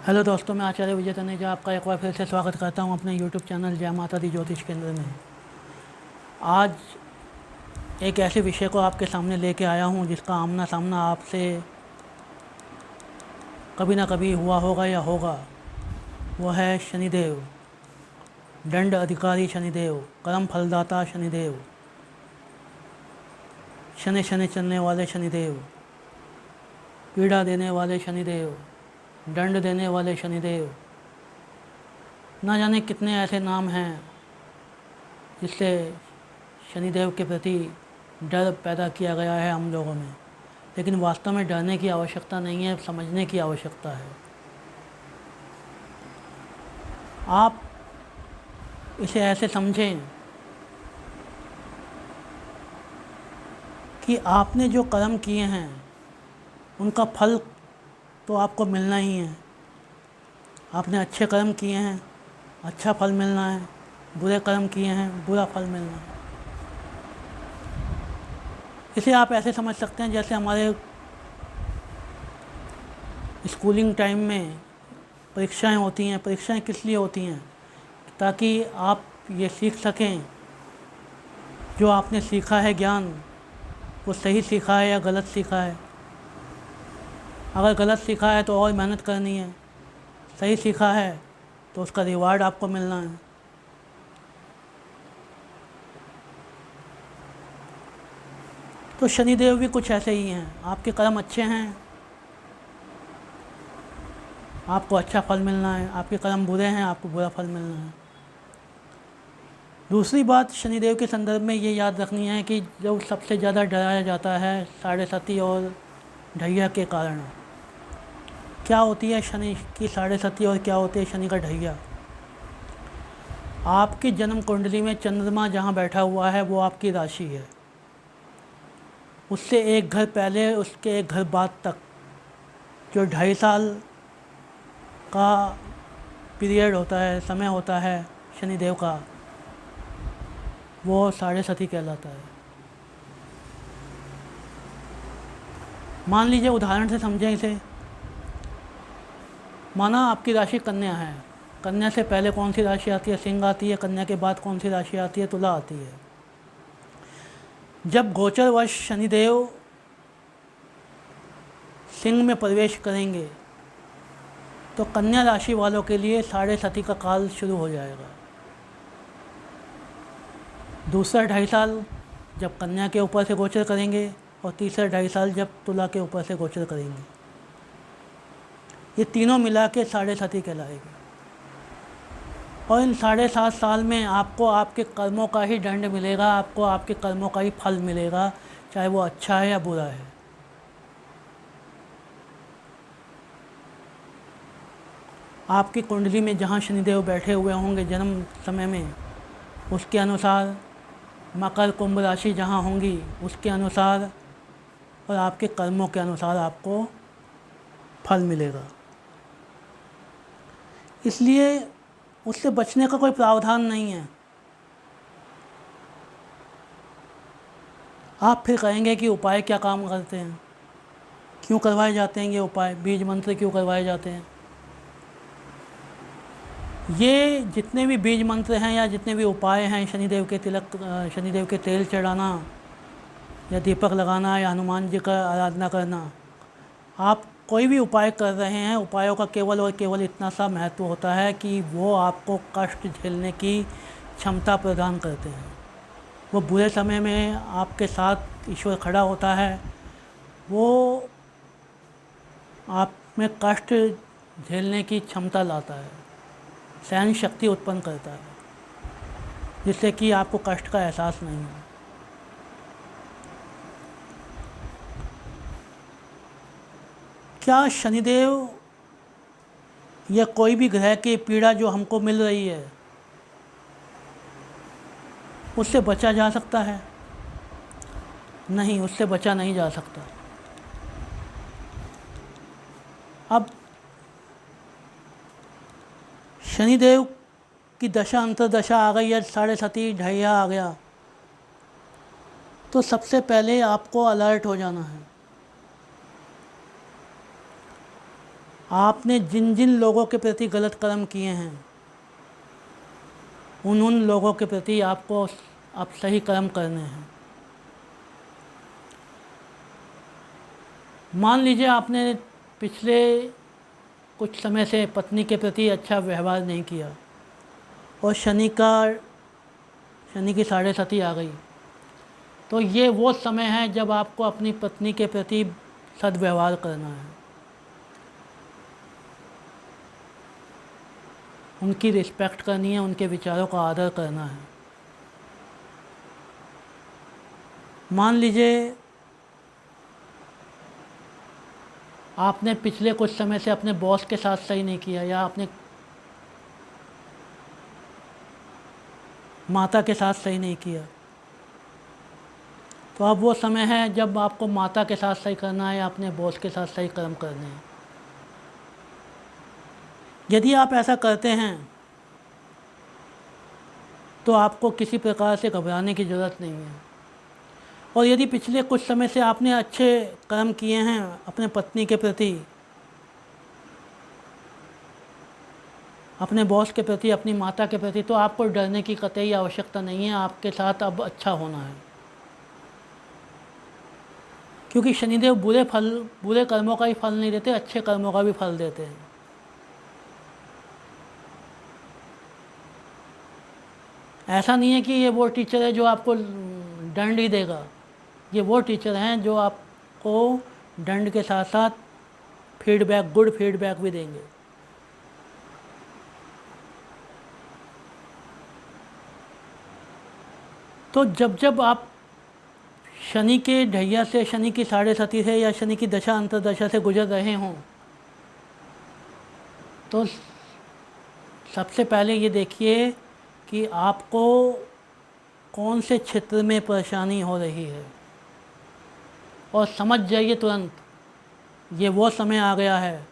Hello दोस्तों, मैं आचार्य विजय तनेजा आपका एक बार फिर से स्वागत करता हूं अपने यूट्यूब चैनल जय माता दी ज्योतिष केंद्र में। आज एक ऐसे विषय को आपके सामने लेके आया हूं जिसका आमना सामना आपसे कभी ना कभी हुआ होगा या होगा। वो है शनिदेव, दंड अधिकारी शनिदेव, कर्म फलदाता शनिदेव, शनि शनि चलने वाले शनिदेव, पीड़ा देने वाले शनिदेव, दंड देने वाले शनिदेव। ना जाने कितने ऐसे नाम हैं जिससे शनिदेव के प्रति डर पैदा किया गया है हम लोगों में, लेकिन वास्तव में डरने की आवश्यकता नहीं है, समझने की आवश्यकता है। आप इसे ऐसे समझें कि आपने जो कर्म किए हैं उनका फल तो आपको मिलना ही है। आपने अच्छे कर्म किए हैं, अच्छा फल मिलना है। बुरे कर्म किए हैं, बुरा फल मिलना है। इसे आप ऐसे समझ सकते हैं जैसे हमारे स्कूलिंग टाइम में परीक्षाएं होती हैं। परीक्षाएं किस लिए होती हैं? ताकि आप ये सीख सकें जो आपने सीखा है ज्ञान, वो सही सीखा है या गलत सीखा है। अगर गलत सीखा है तो और मेहनत करनी है, सही सीखा है तो उसका रिवार्ड आपको मिलना है। तो शनिदेव भी कुछ ऐसे ही हैं। आपके कर्म अच्छे हैं, आपको अच्छा फल मिलना है। आपके कर्म बुरे हैं, आपको बुरा फल मिलना है। दूसरी बात शनिदेव के संदर्भ में ये याद रखनी है कि जो सबसे ज़्यादा डराया जाता है साढ़े साती और ढैया के कारण। क्या होती है शनि की साढ़े साती और क्या होती है शनि का ढैया? आपकी जन्म कुंडली में चंद्रमा जहाँ बैठा हुआ है वो आपकी राशि है। उससे एक घर पहले, उसके एक घर बाद तक जो 2.5 साल का पीरियड होता है, समय होता है शनिदेव का, वो साढ़े साती कहलाता है। मान लीजिए, उदाहरण से समझें इसे। माना आपकी राशि कन्या है। कन्या से पहले कौन सी राशि आती है? सिंह आती है। कन्या के बाद कौन सी राशि आती है? तुला आती है। जब गोचरवश शनिदेव सिंह में प्रवेश करेंगे तो कन्या राशि वालों के लिए साढ़े साती का काल शुरू हो जाएगा। दूसरा 2.5 साल जब कन्या के ऊपर से गोचर करेंगे और तीसरा 2.5 साल जब तुला के ऊपर से गोचर करेंगे। ये तीनों मिला के साढ़े साती कहलाएगी। और इन 7.5 साल में आपको आपके कर्मों का ही दंड मिलेगा, आपको आपके कर्मों का ही फल मिलेगा, चाहे वो अच्छा है या बुरा है। आपकी कुंडली में जहाँ शनिदेव बैठे हुए होंगे जन्म समय में, उसके अनुसार मकर कुंभ राशि जहाँ होंगी उसके अनुसार और आपके कर्मों के अनुसार आपको फल मिलेगा। इसलिए उससे बचने का कोई प्रावधान नहीं है। आप फिर कहेंगे कि उपाय क्या काम करते हैं, क्यों करवाए जाते हैं ये उपाय, बीज मंत्र क्यों करवाए जाते हैं? ये जितने भी बीज मंत्र हैं या जितने भी उपाय हैं, शनिदेव के तिलक, शनिदेव के तेल चढ़ाना या दीपक लगाना या हनुमान जी का आराधना करना, आप कोई भी उपाय कर रहे हैं, उपायों का केवल और केवल इतना सा महत्व होता है कि वो आपको कष्ट झेलने की क्षमता प्रदान करते हैं। वो बुरे समय में आपके साथ ईश्वर खड़ा होता है। वो आप में कष्ट झेलने की क्षमता लाता है, सहन शक्ति उत्पन्न करता है, जिससे कि आपको कष्ट का एहसास नहीं हो। क्या शनिदेव या कोई भी ग्रह की पीड़ा जो हमको मिल रही है उससे बचा जा सकता है? नहीं, उससे बचा नहीं जा सकता। अब शनिदेव की दशा अंतरदशा आ गई है, साढ़े साती ढैया आ गया, तो सबसे पहले आपको अलर्ट हो जाना है। आपने जिन जिन लोगों के प्रति गलत कर्म किए हैं उन लोगों के प्रति आपको अब सही कर्म करने हैं। मान लीजिए आपने पिछले कुछ समय से पत्नी के प्रति अच्छा व्यवहार नहीं किया और शनि की साढ़े साथी आ गई, तो ये वो समय है जब आपको अपनी पत्नी के प्रति सद्व्यवहार करना है, उनकी रिस्पेक्ट करनी है, उनके विचारों का आदर करना है। मान लीजिए आपने पिछले कुछ समय से अपने बॉस के साथ सही नहीं किया या अपने माता के साथ सही नहीं किया, तो अब वो समय है जब आपको माता के साथ सही करना है या अपने बॉस के साथ सही कर्म करने हैं। यदि आप ऐसा करते हैं तो आपको किसी प्रकार से घबराने की ज़रूरत नहीं है। और यदि पिछले कुछ समय से आपने अच्छे कर्म किए हैं अपने पत्नी के प्रति, अपने बॉस के प्रति, अपनी माता के प्रति, तो आपको डरने की कतई आवश्यकता नहीं है। आपके साथ अब अच्छा होना है, क्योंकि शनिदेव बुरे कर्मों का ही फल नहीं देते, अच्छे कर्मों का भी फल देते हैं। ऐसा नहीं है कि ये वो टीचर है जो आपको दंड ही देगा, ये वो टीचर हैं जो आपको दंड के साथ साथ फीडबैक, गुड फीडबैक भी देंगे। तो जब जब आप शनि के ढैया से, शनि की साढ़े साथी से या शनि की दशा अंतर्दशा से गुजर रहे हों, तो सबसे पहले ये देखिए कि आपको कौन से क्षेत्र में परेशानी हो रही है और समझ जाइए तुरंत, ये वो समय आ गया है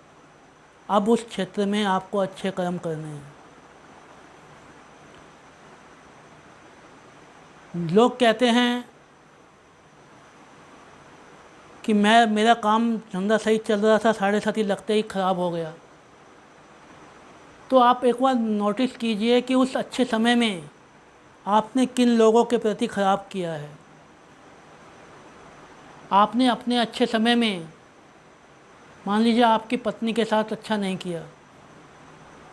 अब उस क्षेत्र में आपको अच्छे कर्म करने हैं। लोग कहते हैं कि मेरा काम धंधा सही चल रहा था, साढ़े साथी लगते ही ख़राब हो गया। तो आप एक बार नोटिस कीजिए कि उस अच्छे समय में आपने किन लोगों के प्रति ख़राब किया है। आपने अपने अच्छे समय में, मान लीजिए आपकी पत्नी के साथ अच्छा नहीं किया,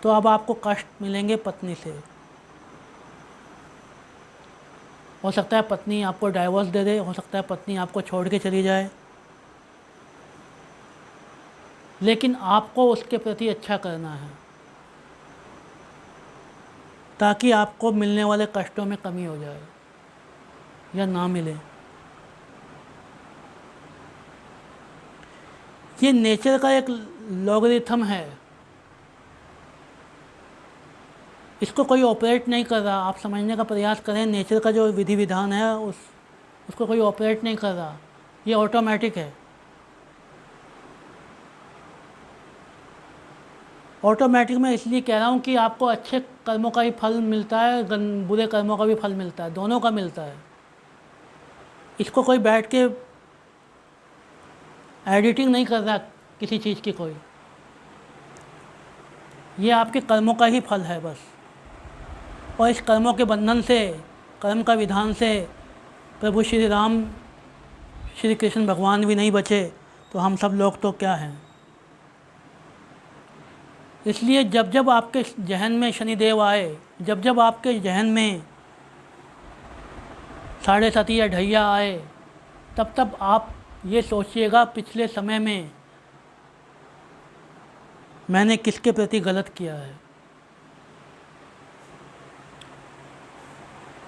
तो अब आपको कष्ट मिलेंगे पत्नी से। हो सकता है पत्नी आपको डाइवोर्स दे दे, हो सकता है पत्नी आपको छोड़ के चली जाए, लेकिन आपको उसके प्रति अच्छा करना है ताकि आपको मिलने वाले कष्टों में कमी हो जाए या ना मिले। ये नेचर का एक लॉगरिथम है, इसको कोई ऑपरेट नहीं कर रहा। आप समझने का प्रयास करें, नेचर का जो विधि विधान है उसको कोई ऑपरेट नहीं कर रहा, ये ऑटोमेटिक है। ऑटोमेटिक मैं इसलिए कह रहा हूँ कि आपको अच्छे कर्मों का ही फल मिलता है, बुरे कर्मों का भी फल मिलता है, दोनों का मिलता है। इसको कोई बैठ के एडिटिंग नहीं कर रहा किसी चीज़ की कोई, ये आपके कर्मों का ही फल है बस। और इस कर्मों के बंधन से, कर्म का विधान से प्रभु श्री राम, श्री कृष्ण भगवान भी नहीं बचे, तो हम सब लोग तो क्या हैं। इसलिए जब जब आपके जहन में शनिदेव आए, जब जब आपके जहन में साढ़े साथी या ढैया आए, तब तब आप ये सोचिएगा पिछले समय में मैंने किसके प्रति गलत किया है।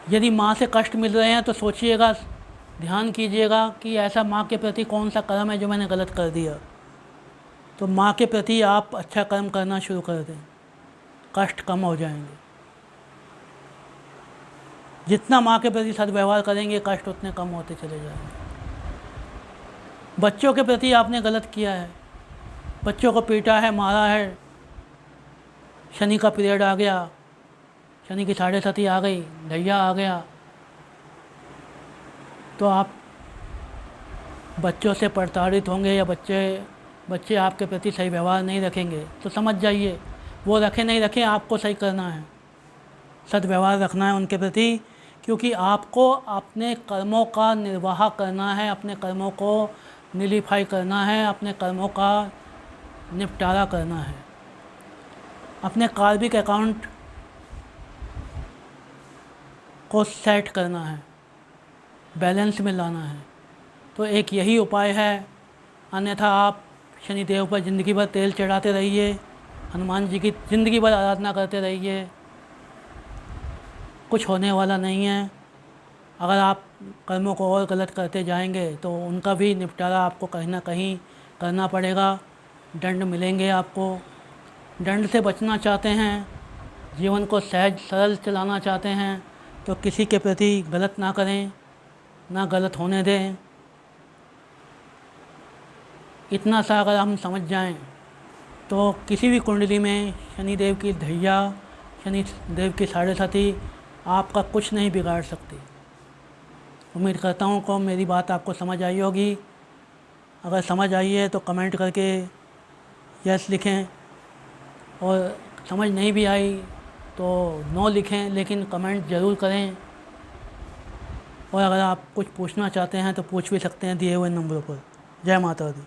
यदि माँ से कष्ट मिल रहे हैं तो सोचिएगा, ध्यान कीजिएगा कि ऐसा माँ के प्रति कौन सा कर्म है जो मैंने गलत कर दिया। तो माँ के प्रति आप अच्छा कर्म करना शुरू कर दें, कष्ट कम हो जाएंगे। जितना माँ के प्रति सद्व्यवहार करेंगे कष्ट उतने कम होते चले जाएंगे। बच्चों के प्रति आपने गलत किया है, बच्चों को पीटा है, मारा है, शनि का पीरियड आ गया, शनि की साढ़े साथी आ गई, ढैया आ गया, तो आप बच्चों से प्रताड़ित होंगे या बच्चे बच्चे आपके प्रति सही व्यवहार नहीं रखेंगे तो समझ जाइए, वो रखें नहीं रखें, आपको सही करना है, सद्व्यवहार रखना है उनके प्रति, क्योंकि आपको अपने कर्मों का निर्वाह करना है, अपने कर्मों को निलीफाई करना है, अपने कर्मों का निपटारा करना है, अपने कार्मिक अकाउंट को सेट करना है, बैलेंस में लाना है। तो एक यही उपाय है, अन्यथा आप शनिदेव पर ज़िंदगी भर तेल चढ़ाते रहिए, हनुमान जी की ज़िंदगी भर आराधना करते रहिए, कुछ होने वाला नहीं है। अगर आप कर्मों को और गलत करते जाएंगे तो उनका भी निपटारा आपको कहीं ना कहीं करना पड़ेगा, दंड मिलेंगे आपको। दंड से बचना चाहते हैं, जीवन को सहज सरल चलाना चाहते हैं, तो किसी के प्रति गलत ना करें, ना गलत होने दें। इतना सा अगर हम समझ जाएं तो किसी भी कुंडली में शनिदेव की धैर्य, शनिदेव की साढ़े साथी आपका कुछ नहीं बिगाड़ सकती। उम्मीद करता हूँ को मेरी बात आपको समझ आई होगी। अगर समझ आई है तो कमेंट करके यस लिखें, और समझ नहीं भी आई तो नो लिखें, लेकिन कमेंट ज़रूर करें। और अगर आप कुछ पूछना चाहते हैं तो पूछ भी सकते हैं दिए हुए नंबरों पर। जय माता दी।